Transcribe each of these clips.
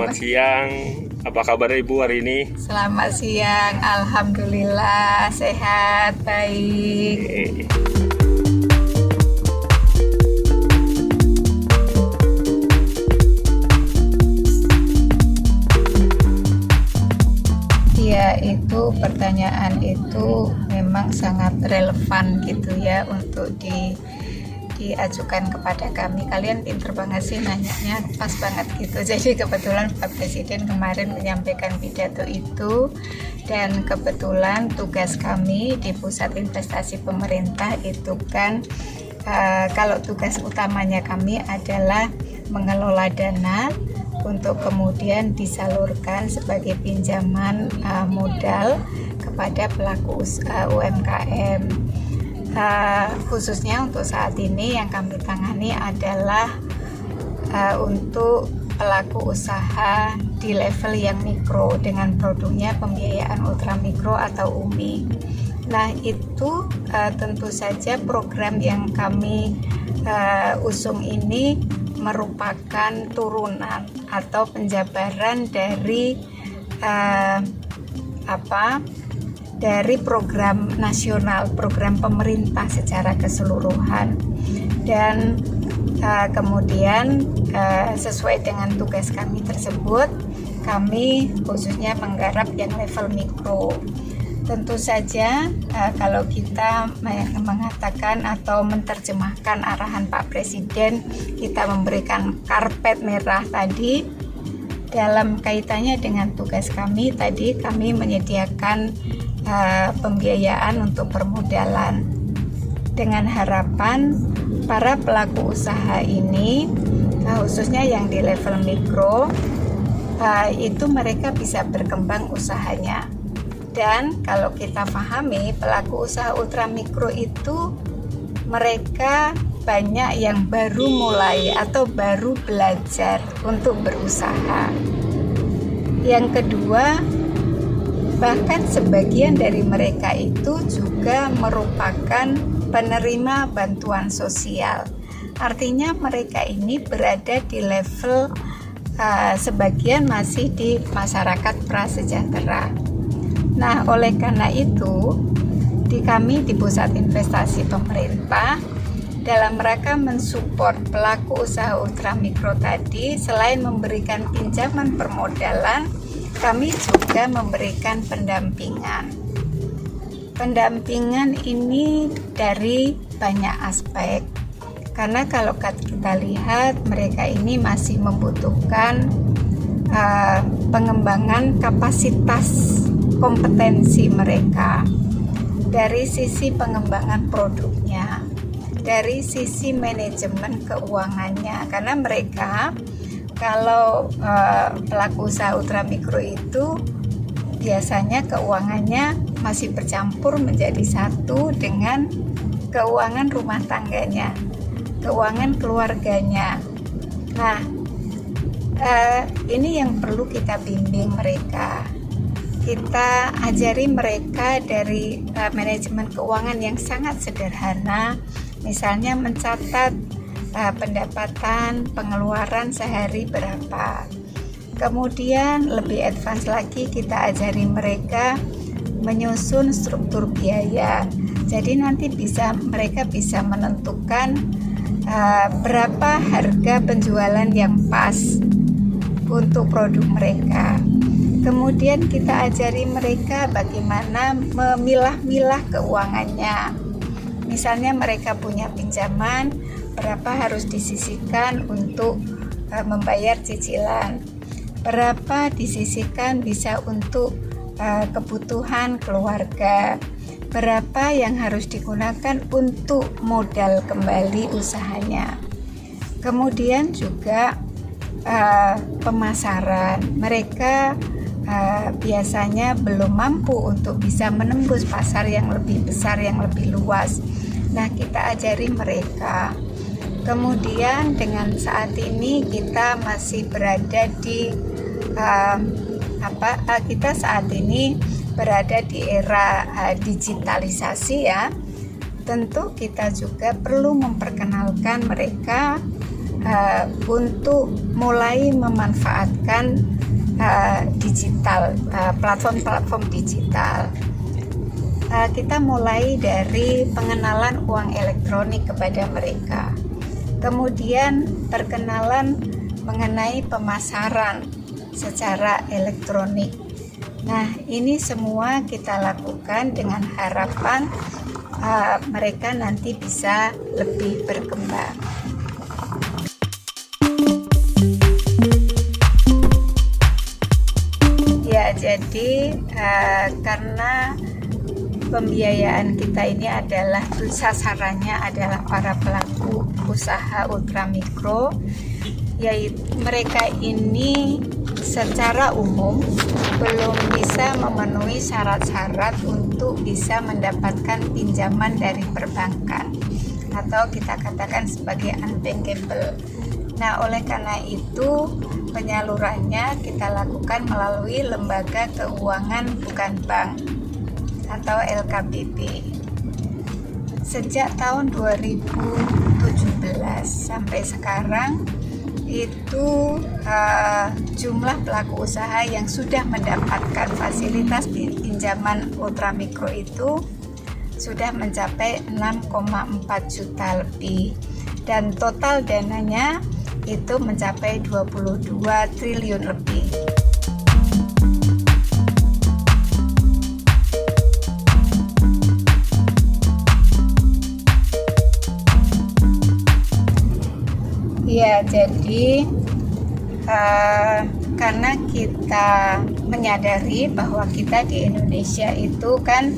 Selamat siang. Apa kabar Ibu hari ini? Selamat siang, alhamdulillah sehat, baik. Ya, itu pertanyaan itu memang sangat relevan gitu ya untuk diajukan kepada kami. Kalian pinter banget sih nanyanya, pas banget gitu. Jadi kebetulan Pak Presiden kemarin menyampaikan pidato itu, dan kebetulan tugas kami di Pusat Investasi Pemerintah itu kan kalau tugas utamanya kami adalah mengelola dana untuk kemudian disalurkan sebagai pinjaman modal kepada pelaku UMKM. Khususnya untuk saat ini yang kami tangani adalah untuk pelaku usaha di level yang mikro dengan produknya pembiayaan ultramikro atau UMI. Nah, itu tentu saja program yang kami usung ini merupakan turunan atau penjabaran dari dari program nasional, program pemerintah secara keseluruhan. Dan kemudian sesuai dengan tugas kami tersebut, kami khususnya menggarap yang level mikro. Tentu saja kalau kita mengatakan atau menerjemahkan arahan Pak Presiden, kita memberikan karpet merah tadi dalam kaitannya dengan tugas kami tadi, kami menyediakan pembiayaan untuk permodalan dengan harapan para pelaku usaha ini khususnya yang di level mikro itu mereka bisa berkembang usahanya. Dan kalau kita pahami, pelaku usaha ultramikro itu mereka banyak yang baru mulai atau baru belajar untuk berusaha. Yang kedua, bahkan sebagian dari mereka itu juga merupakan penerima bantuan sosial. Artinya mereka ini berada di level sebagian masih di masyarakat prasejahtera. Nah, oleh karena itu, kami di Pusat Investasi Pemerintah dalam rangka mensupport pelaku usaha ultramikro tadi, selain memberikan pinjaman permodalan, kami juga memberikan pendampingan. Pendampingan ini dari banyak aspek, karena kalau kita lihat mereka ini masih membutuhkan pengembangan kapasitas kompetensi mereka dari sisi pengembangan produknya, dari sisi manajemen keuangannya, karena mereka kalau pelaku usaha ultramikro itu biasanya keuangannya masih bercampur menjadi satu dengan keuangan rumah tangganya, keuangan keluarganya. Nah, ini yang perlu kita bimbing mereka. Kita ajari mereka dari manajemen keuangan yang sangat sederhana, misalnya mencatat pendapatan, pengeluaran sehari berapa. Kemudian lebih advance lagi kita ajari mereka menyusun struktur biaya. Jadi nanti mereka bisa menentukan berapa harga penjualan yang pas untuk produk mereka. Kemudian kita ajari mereka bagaimana memilah-milah keuangannya. Misalnya mereka punya pinjaman, berapa harus disisihkan untuk membayar cicilan, berapa disisihkan bisa untuk kebutuhan keluarga, berapa yang harus digunakan untuk modal kembali usahanya. Kemudian juga pemasaran, mereka biasanya belum mampu untuk bisa menembus pasar yang lebih besar, yang lebih luas. Nah, kita ajari mereka. Kemudian dengan saat ini kita masih berada di kita saat ini berada di era digitalisasi ya. Tentu kita juga perlu memperkenalkan mereka untuk mulai memanfaatkan digital, platform-platform digital. Kita mulai dari pengenalan uang elektronik kepada mereka, kemudian perkenalan mengenai pemasaran secara elektronik. Nah, ini semua kita lakukan dengan harapan mereka nanti bisa lebih berkembang. Ya, jadi karena pembiayaan kita ini adalah sasarannya adalah para pelaku usaha ultramikro, yaitu mereka ini secara umum belum bisa memenuhi syarat-syarat untuk bisa mendapatkan pinjaman dari perbankan atau kita katakan sebagai unbankable. Nah, oleh karena itu penyalurannya kita lakukan melalui lembaga keuangan bukan bank atau LKBP. Sejak tahun 2017 sampai sekarang itu jumlah pelaku usaha yang sudah mendapatkan fasilitas pinjaman ultramikro itu sudah mencapai 6,4 juta lebih, dan total dananya itu mencapai 22 triliun lebih. Ya, jadi karena kita menyadari bahwa kita di Indonesia itu kan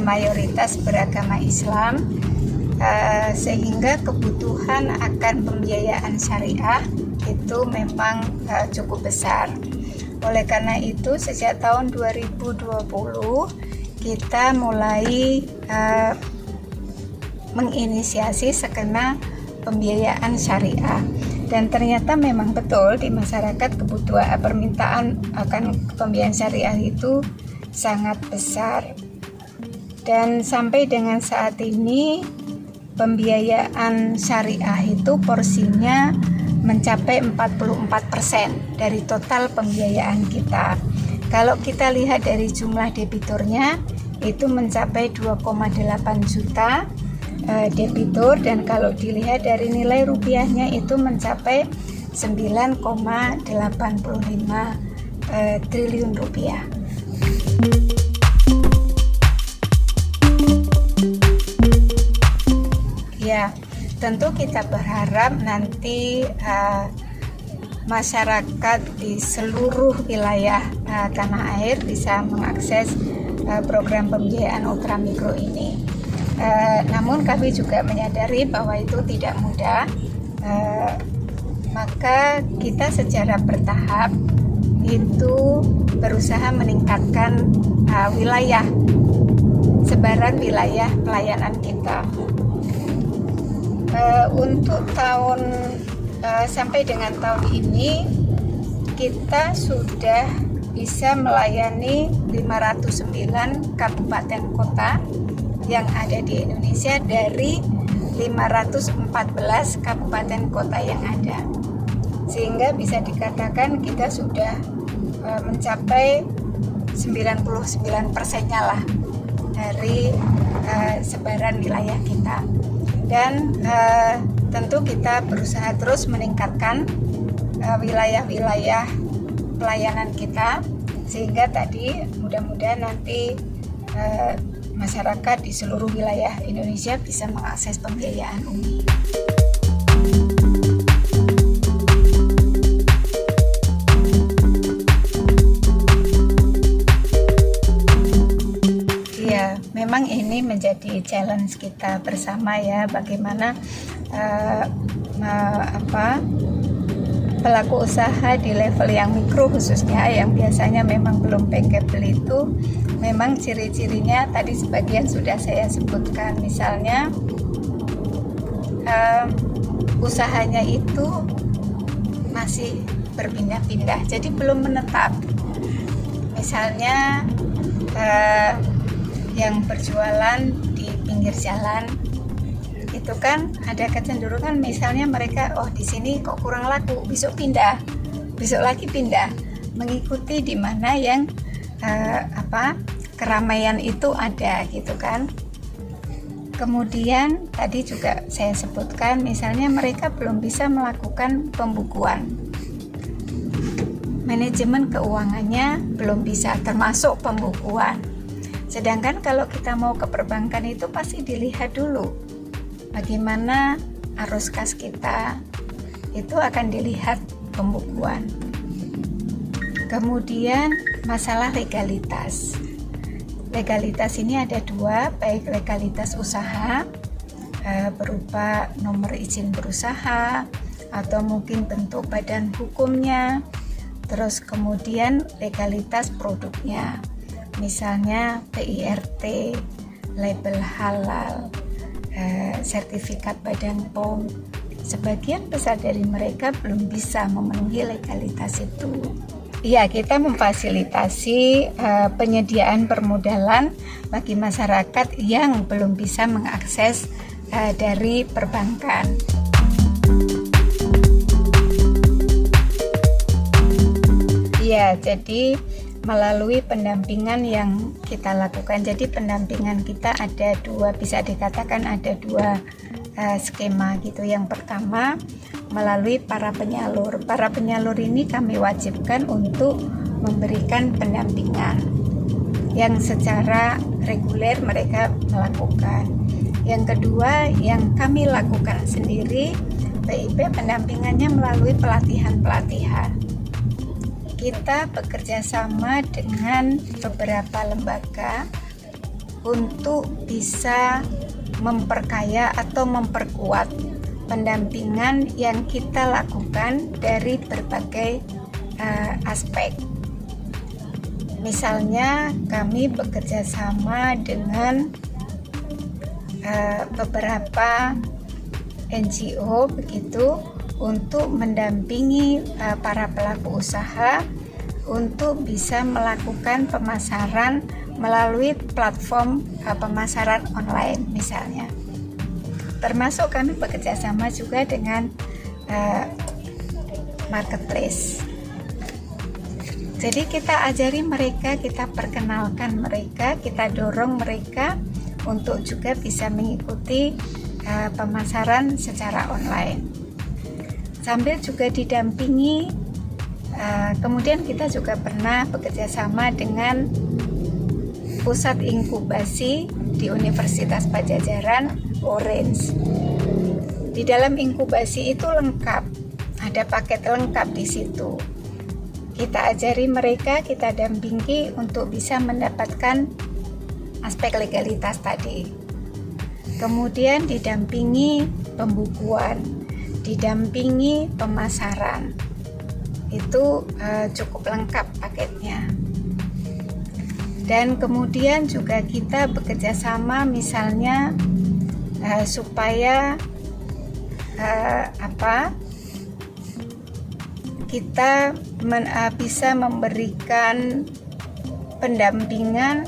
mayoritas beragama Islam, sehingga kebutuhan akan pembiayaan syariah itu memang cukup besar. Oleh karena itu sejak tahun 2020 kita mulai menginisiasi skema pembiayaan syariah, dan ternyata memang betul di masyarakat kebutuhan permintaan akan pembiayaan syariah itu sangat besar, dan sampai dengan saat ini pembiayaan syariah itu porsinya mencapai 44% dari total pembiayaan kita. Kalau kita lihat dari jumlah debiturnya itu mencapai 2,8 juta debitur, dan kalau dilihat dari nilai rupiahnya itu mencapai 9,85 triliun rupiah. Ya, tentu kita berharap nanti masyarakat di seluruh wilayah tanah air bisa mengakses program pembiayaan ultramikro ini. Namun kami juga menyadari bahwa itu tidak mudah, maka kita secara bertahap itu berusaha meningkatkan sebaran wilayah pelayanan kita. Untuk tahun sampai dengan tahun ini kita sudah bisa melayani 509 kabupaten kota yang ada di Indonesia dari 514 kabupaten kota yang ada, sehingga bisa dikatakan kita sudah mencapai 99%-nya lah dari sebaran wilayah kita. Dan tentu kita berusaha terus meningkatkan wilayah-wilayah pelayanan kita, sehingga tadi mudah-mudahan nanti masyarakat di seluruh wilayah Indonesia bisa mengakses pembiayaan UMI. Ya, memang ini menjadi challenge kita bersama ya, bagaimana pelaku usaha di level yang mikro khususnya yang biasanya memang belum bankable itu, memang ciri-cirinya tadi sebagian sudah saya sebutkan. Misalnya usahanya itu masih berpindah-pindah, jadi belum menetap. Misalnya yang berjualan di pinggir jalan itu kan ada kecenderungan, misalnya mereka di sini kok kurang laku, besok pindah, besok lagi pindah, mengikuti di mana yang keramaian itu ada gitu kan. Kemudian tadi juga saya sebutkan, misalnya mereka belum bisa melakukan pembukuan, manajemen keuangannya belum bisa termasuk pembukuan. Sedangkan kalau kita mau ke perbankan itu pasti dilihat dulu bagaimana arus kas kita, itu akan dilihat pembukuan. Kemudian masalah legalitas. Legalitas ini ada dua, baik legalitas usaha berupa nomor izin berusaha atau mungkin bentuk badan hukumnya, terus kemudian legalitas produknya, misalnya PIRT, label halal, sertifikat Badan POM. Sebagian besar dari mereka belum bisa memenuhi legalitas itu. Ya, kita memfasilitasi penyediaan permodalan bagi masyarakat yang belum bisa mengakses dari perbankan. Ya, jadi melalui pendampingan yang kita lakukan. Jadi pendampingan kita ada dua, bisa dikatakan ada dua skema gitu. Yang pertama melalui para penyalur. Para penyalur ini kami wajibkan untuk memberikan pendampingan yang secara reguler mereka melakukan. Yang kedua yang kami lakukan sendiri, PIP pendampingannya melalui pelatihan-pelatihan. Kita bekerja sama dengan beberapa lembaga untuk bisa memperkaya atau memperkuat pendampingan yang kita lakukan dari berbagai aspek. Misalnya kami bekerja sama dengan beberapa NGO begitu untuk mendampingi para pelaku usaha untuk bisa melakukan pemasaran melalui platform pemasaran online misalnya. Termasuk kami bekerja sama juga dengan marketplace. Jadi kita ajari mereka, kita perkenalkan mereka, kita dorong mereka untuk juga bisa mengikuti pemasaran secara online. Sambil juga didampingi, kemudian kita juga pernah bekerja sama dengan pusat inkubasi di Universitas Padjadjaran, Orange. Di dalam inkubasi itu lengkap, ada paket lengkap di situ. Kita ajari mereka, kita dampingi untuk bisa mendapatkan aspek legalitas tadi. Kemudian didampingi pembukuan, didampingi pemasaran. Itu cukup lengkap paketnya. Dan kemudian juga kita bekerja sama misalnya supaya kita bisa memberikan pendampingan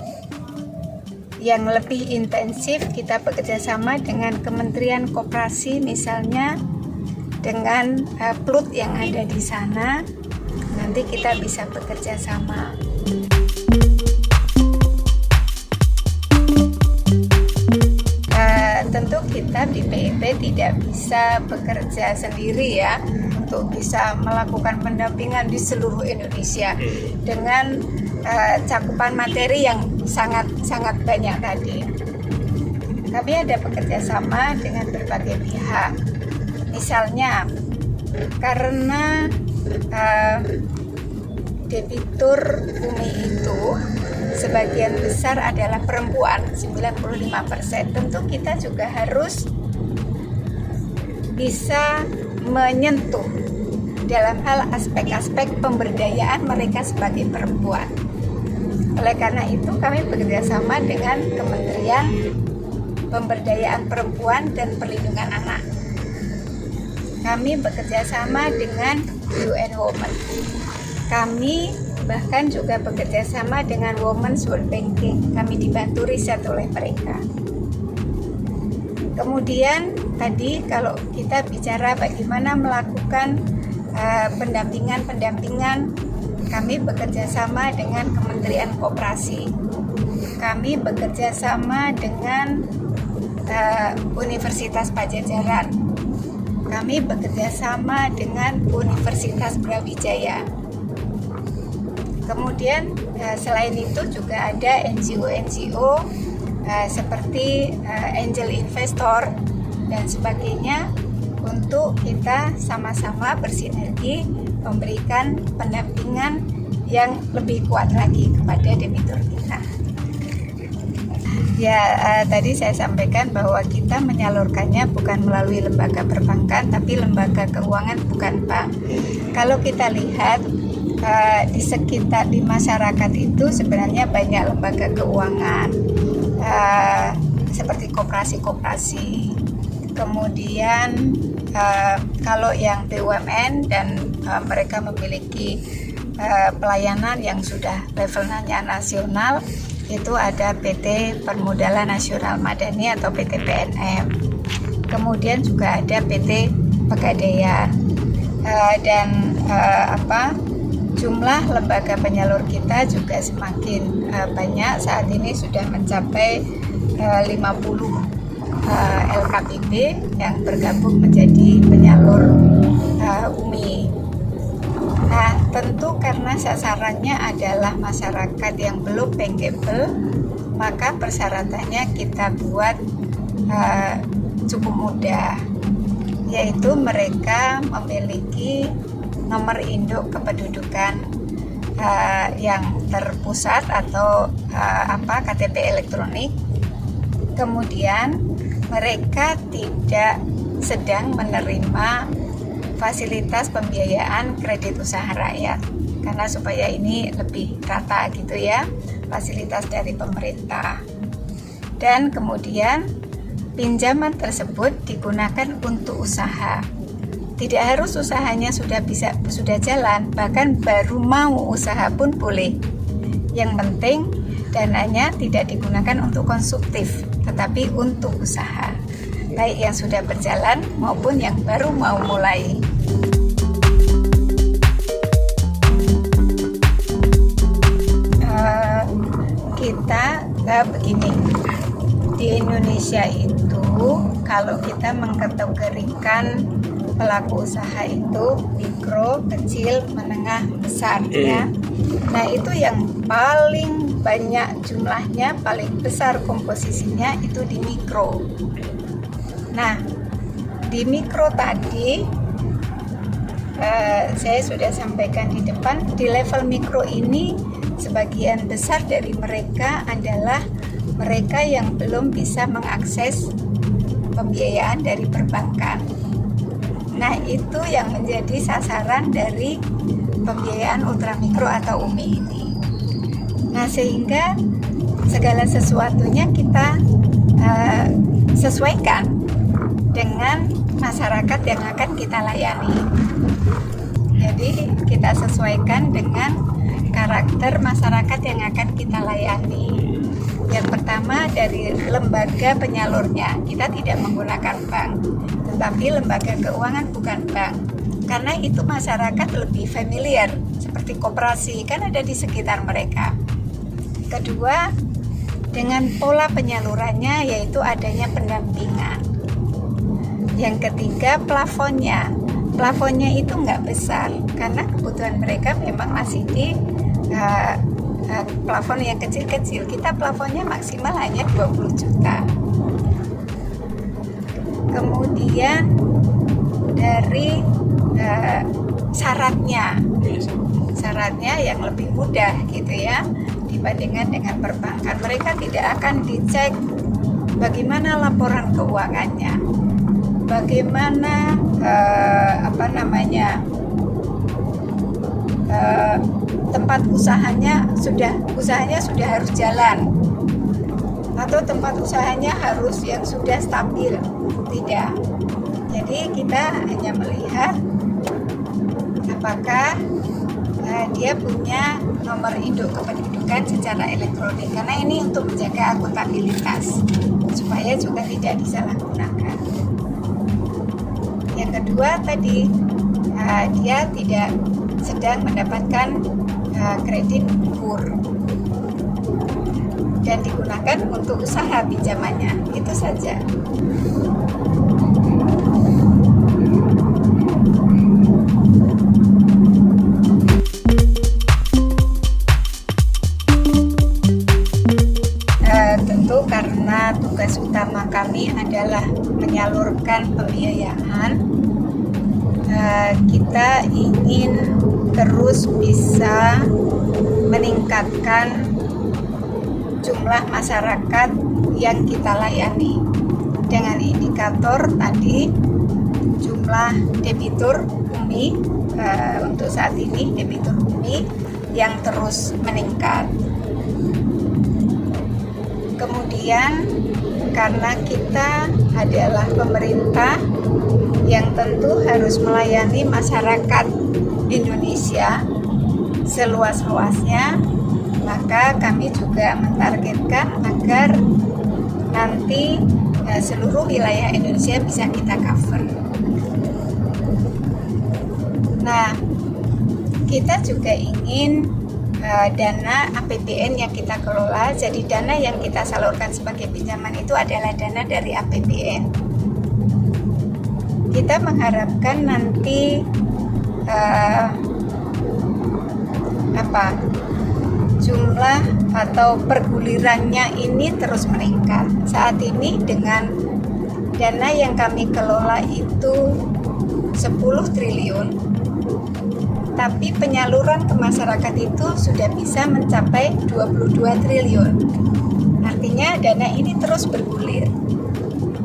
yang lebih intensif. Kita bekerja sama dengan Kementerian Koperasi misalnya, dengan PLUT yang ada di sana. Nanti kita bisa bekerja sama. Tentu kita di PIP tidak bisa bekerja sendiri ya, untuk bisa melakukan pendampingan di seluruh Indonesia dengan cakupan materi yang sangat banyak tadi. Kami ada bekerja sama dengan berbagai pihak. Misalnya karena debitur Umi itu sebagian besar adalah perempuan, 95%. Tentu kita juga harus bisa menyentuh dalam hal aspek-aspek pemberdayaan mereka sebagai perempuan. Oleh karena itu kami bekerja sama dengan Kementerian Pemberdayaan Perempuan dan Perlindungan Anak. Kami bekerja sama dengan UN Women. Kami bahkan juga bekerja sama dengan Women's World Banking. Kami dibantu riset oleh mereka. Kemudian tadi kalau kita bicara bagaimana melakukan pendampingan, kami bekerja sama dengan Kementerian Koperasi, kami bekerja sama dengan Universitas Pajajaran, kami bekerja sama dengan Universitas Brawijaya. Kemudian selain itu juga ada NGO seperti angel investor dan sebagainya untuk kita sama-sama bersinergi memberikan pendampingan yang lebih kuat lagi kepada debitur kita. Ya, tadi saya sampaikan bahwa kita menyalurkannya bukan melalui lembaga perbankan, tapi lembaga keuangan, bukan bank. Kalau kita lihat di sekitar di masyarakat itu sebenarnya banyak lembaga keuangan seperti koperasi-koperasi. Kemudian kalau yang BUMN dan mereka memiliki pelayanan yang sudah levelnya nasional, itu ada PT Permodalan Nasional Madani atau PT PNM. Kemudian juga ada PT Pegadaian dan jumlah lembaga penyalur kita juga semakin banyak. Saat ini sudah mencapai 50 LKPB yang bergabung menjadi penyalur UMI. Nah, tentu karena sasarannya adalah masyarakat yang belum bankable, maka persyaratannya kita buat cukup mudah, yaitu mereka memiliki nomor induk kependudukan yang terpusat atau KTP elektronik. Kemudian mereka tidak sedang menerima fasilitas pembiayaan kredit usaha rakyat, karena supaya ini lebih rata gitu ya, fasilitas dari pemerintah. Dan kemudian pinjaman tersebut digunakan untuk usaha. Tidak harus usahanya sudah jalan, bahkan baru mau usaha pun boleh. Yang penting dananya tidak digunakan untuk konsumtif, tetapi untuk usaha, baik yang sudah berjalan maupun yang baru mau mulai. Kita begini, di Indonesia itu kalau kita mengkategorikan pelaku usaha itu mikro, kecil, menengah, besar ya. Nah, itu yang paling banyak jumlahnya, paling besar komposisinya itu di mikro. Nah, di mikro tadi saya sudah sampaikan di depan, di level mikro ini sebagian besar dari mereka adalah mereka yang belum bisa mengakses pembiayaan dari perbankan. Nah, itu yang menjadi sasaran dari pembiayaan ultramikro atau UMI ini. Nah, sehingga segala sesuatunya kita sesuaikan dengan masyarakat yang akan kita layani. Jadi kita sesuaikan dengan karakter masyarakat yang akan kita layani. Yang pertama dari lembaga penyalurnya, kita tidak menggunakan bank, tetapi lembaga keuangan bukan bank, karena itu masyarakat lebih familiar, seperti koperasi kan ada di sekitar mereka. Kedua, dengan pola penyalurannya, yaitu adanya pendampingan. Yang ketiga, plafonnya itu nggak besar, karena kebutuhan mereka memang masih di plafon yang kecil-kecil. Kita plafonnya maksimal hanya 20 juta. Kemudian dari syaratnya yang lebih mudah gitu ya dibandingkan dengan perbankan. Mereka tidak akan dicek bagaimana laporan keuangannya, bagaimana tempat usahanya sudah harus jalan, atau tempat usahanya harus yang sudah stabil. Tidak. Jadi kita hanya melihat apakah dia punya nomor induk kependudukan secara elektronik, karena ini untuk menjaga akuntabilitas supaya juga tidak disalahgunakan. Yang kedua tadi, dia tidak sedang mendapatkan kredit KUR dan digunakan untuk usaha pinjamannya, itu saja. Tentu karena tugas utama kami adalah menyalurkan pembiayaan, kita ingin terus bisa meningkatkan jumlah masyarakat yang kita layani dengan indikator tadi jumlah debitur UMI untuk saat ini debitur UMI yang terus meningkat. Kemudian karena kita adalah pemerintah yang tentu harus melayani masyarakat Indonesia seluas-luasnya, maka kami juga mentargetkan agar nanti seluruh wilayah Indonesia bisa kita cover. Nah, kita juga ingin dana APBN yang kita kelola, jadi dana yang kita salurkan sebagai pinjaman itu adalah dana dari APBN. Kita mengharapkan nanti jumlah atau pergulirannya ini terus meningkat. Saat ini dengan dana yang kami kelola itu 10 triliun, tapi penyaluran ke masyarakat itu sudah bisa mencapai 22 triliun. Artinya dana ini terus bergulir.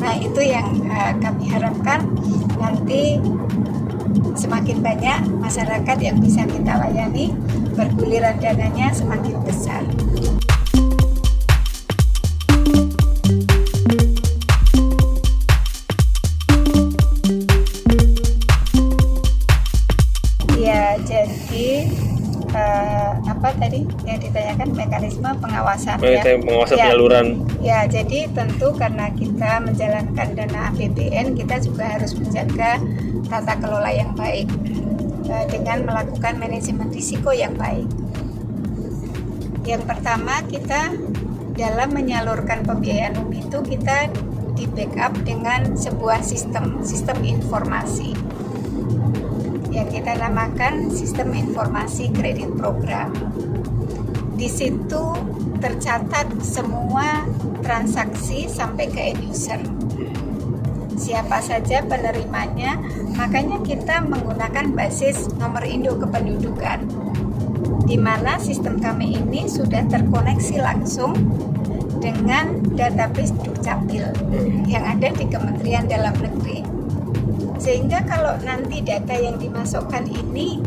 Nah, itu yang kami harapkan nanti semakin banyak masyarakat yang bisa kita layani, perguliran dananya semakin besar. Ya, jadi apa tadi yang ditanyakan mekanisme pengawasan pengawasan ya. Penyaluran. Ya, jadi tentu karena kita menjalankan dana APBN, kita juga harus menjaga tata kelola yang baik dengan melakukan manajemen risiko yang baik. Yang pertama, kita dalam menyalurkan pembiayaan UMI itu kita di backup dengan sebuah sistem informasi yang kita namakan sistem informasi kredit program. Di situ tercatat semua transaksi sampai ke end user. Siapa saja penerimanya, makanya kita menggunakan basis nomor induk kependudukan, di mana sistem kami ini sudah terkoneksi langsung dengan database Dukcapil yang ada di Kementerian Dalam Negeri. Sehingga kalau nanti data yang dimasukkan ini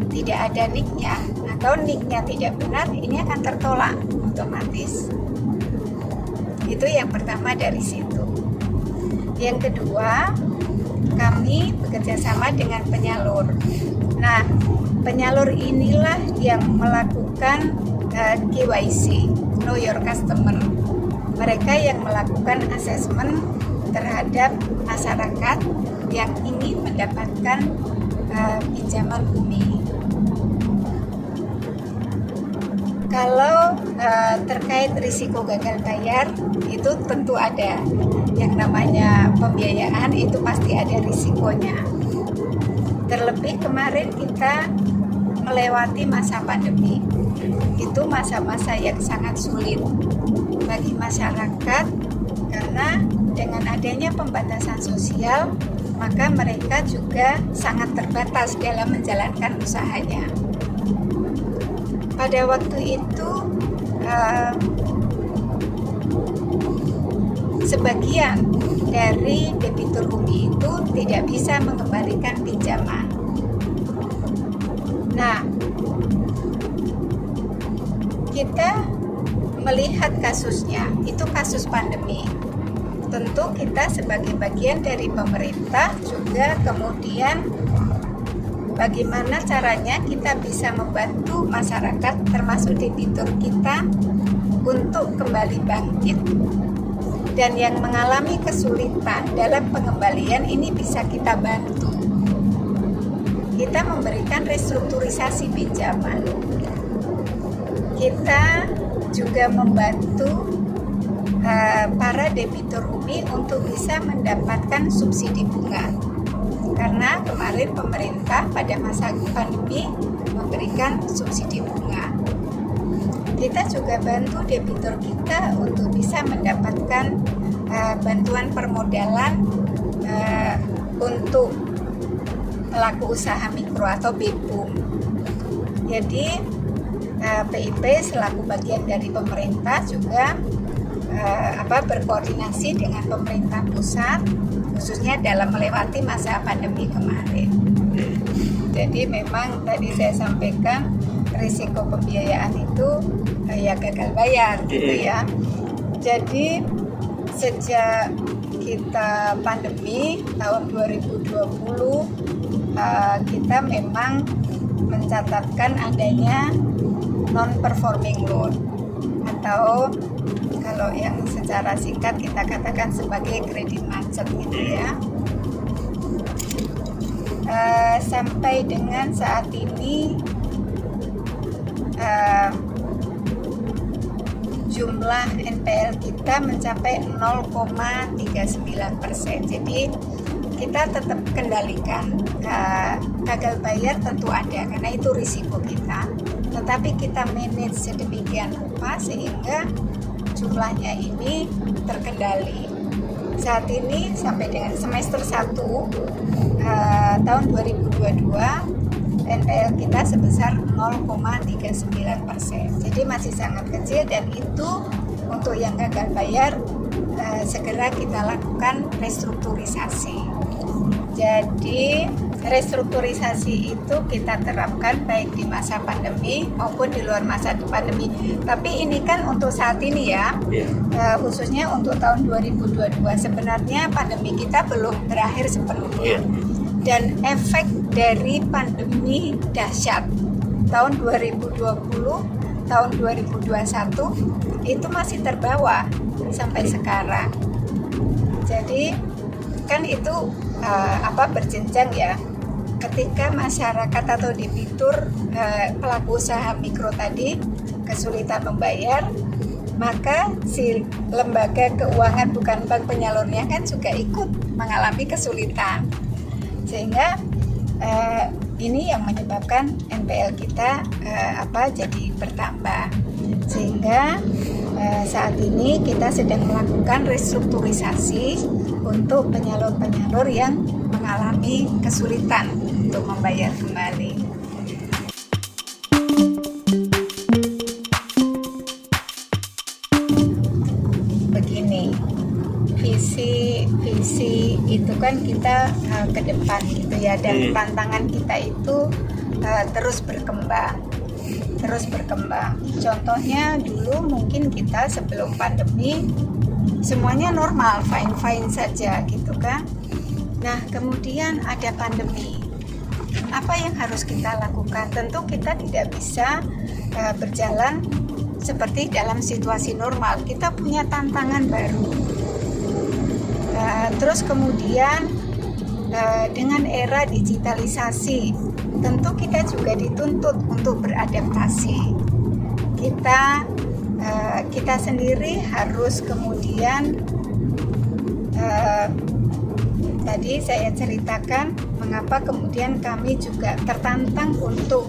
tidak ada nick-nya atau nick-nya tidak benar, ini akan tertolak otomatis. Itu yang pertama dari situ. Yang kedua, kami bekerja sama dengan penyalur. Nah, penyalur inilah yang melakukan KYC, Know Your Customer. Mereka yang melakukan asesmen terhadap masyarakat yang ingin mendapatkan pinjaman UMI. Kalau terkait risiko gagal bayar, itu tentu ada. Yang namanya pembiayaan itu pasti ada risikonya. Terlebih kemarin kita melewati masa pandemi. Itu masa-masa yang sangat sulit bagi masyarakat karena dengan adanya pembatasan sosial, maka mereka juga sangat terbatas dalam menjalankan usahanya. Pada waktu itu, sebagian dari debitur UMI itu tidak bisa mengembalikan pinjaman. Nah, kita melihat kasusnya, itu kasus pandemi. Tentu kita sebagai bagian dari pemerintah juga kemudian bagaimana caranya kita bisa membantu masyarakat termasuk debitur kita untuk kembali bangkit dan yang mengalami kesulitan dalam pengembalian ini bisa kita bantu. Kita memberikan restrukturisasi pinjaman. Kita juga membantu para debitur UMI untuk bisa mendapatkan subsidi bunga. Karena kemarin pemerintah pada masa pandemi memberikan subsidi bunga. Kita juga bantu debitur kita untuk bisa mendapatkan bantuan permodalan untuk pelaku usaha mikro atau BIPUM. Jadi PIP selaku bagian dari pemerintah juga berkoordinasi dengan pemerintah pusat, khususnya dalam melewati masa pandemi kemarin. Jadi memang tadi saya sampaikan risiko pembiayaan itu ya gagal bayar gitu ya. Jadi sejak kita pandemi tahun 2020 kita memang mencatatkan adanya non-performing loan atau kalau yang secara singkat kita katakan sebagai kredit macet gitu ya. Sampai dengan saat ini jumlah NPL kita mencapai 0,39%. Jadi kita tetap kendalikan. Gagal bayar tentu ada karena itu risiko kita. Tetapi kita manage sedemikian rupa sehingga jumlahnya ini terkendali. Saat ini sampai dengan semester 1 tahun 2022 NPL kita sebesar 0,39%. Jadi masih sangat kecil dan itu untuk yang gagal bayar segera kita lakukan restrukturisasi. Jadi restrukturisasi itu kita terapkan baik di masa pandemi maupun di luar masa pandemi. Tapi ini kan untuk saat ini ya, khususnya untuk tahun 2022. Sebenarnya pandemi kita belum berakhir sepenuhnya. Dan efek dari pandemi dahsyat tahun 2020, tahun 2021 itu masih terbawa sampai sekarang. Jadi kan itu berjenjang ya. Ketika masyarakat atau debitur pelaku usaha mikro tadi kesulitan membayar, maka si lembaga keuangan bukan bank penyalurnya kan juga ikut mengalami kesulitan. Sehingga ini yang menyebabkan NPL kita jadi bertambah. Sehingga saat ini kita sedang melakukan restrukturisasi untuk penyalur-penyalur yang mengalami kesulitan untuk membayar kembali. Begini, visi itu kan kita ke depan gitu ya, dan tantangan kita itu terus berkembang. Contohnya dulu mungkin kita sebelum pandemi semuanya normal, fine saja gitu kan. Nah kemudian ada pandemi. Apa yang harus kita lakukan? Tentu kita tidak bisa berjalan seperti dalam situasi normal. Kita punya tantangan baru. Terus kemudian dengan era digitalisasi, tentu kita juga dituntut untuk beradaptasi. Kita sendiri harus kemudian tadi saya ceritakan mengapa kemudian kami juga tertantang untuk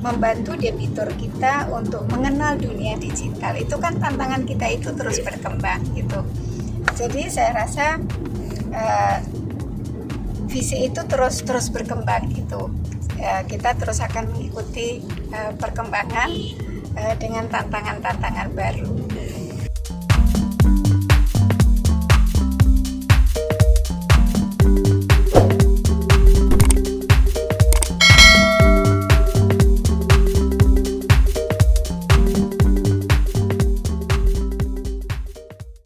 membantu debitur kita untuk mengenal dunia digital. Itu kan tantangan kita itu terus berkembang gitu. Jadi saya rasa visi itu terus berkembang gitu. Kita terus akan mengikuti perkembangan dengan tantangan-tantangan baru.